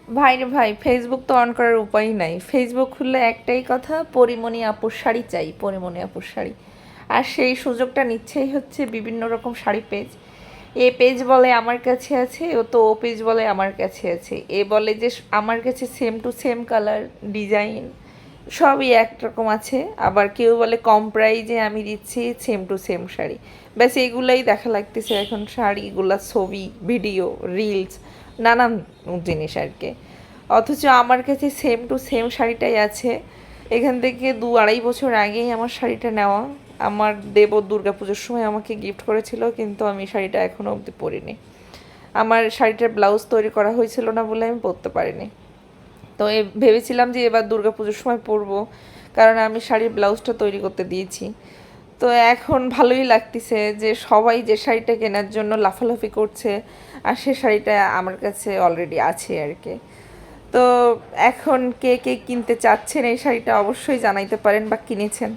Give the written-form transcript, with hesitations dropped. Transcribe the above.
ভাই রে ভাই, ফেসবুক তো অন করার উপায় নাই। ফেসবুক খুললে একটাই কথা, পরিমণি আপুর শাড়ি চাই, পরিমণি আপুর শাড়ি। আর সেই সুযোগটা নিচ্ছেই হচ্ছে বিভিন্ন রকম শাড়ি পেজ। এ পেজ বলে আমার কাছে আছে, ও পেজ বলে আমার কাছে আছে। এ বলে যে আমার কাছে same to same colour, design সবই একরকম আছে। আবার কেউ বলে কম প্রাইজে আমি দিচ্ছি সেম টু সেম শাড়ি। ব্যাস এগুলাই দেখা লাগতেছে এখন, শাড়িগুলা, ছবি, ভিডিও, রিলস, নানান জিনিস আর কি। অথচ আমার কাছে সেম টু সেম শাড়িটাই আছে। এখান থেকে 2-2.5 বছর আগেই আমার শাড়িটা নেওয়া। আমার দেবর দুর্গাপুজোর সময় আমাকে গিফট করেছিল, কিন্তু আমি শাড়িটা এখনও অবধি পরিনি। আমার শাড়িটার ব্লাউজ তৈরি করা হয়েছিল না বলে আমি পরতে পারিনি। তো ভেবেছিলাম যে এবার দুর্গাপুজোর সময় পরবো, কারণ আমি শাড়ির ব্লাউজটা তৈরি করতে দিয়েছি। তো এখন ভালোই লাগতেছে যে সবাই যে শাড়িটা কেনার জন্য লাফালাফি করছে, আর সে শাড়িটা আমার কাছে অলরেডি আছে আর কি। তো এখন কে কে কিনতে চাচ্ছেন এই শাড়িটা অবশ্যই জানাইতে পারেন, বা কিনেছেন।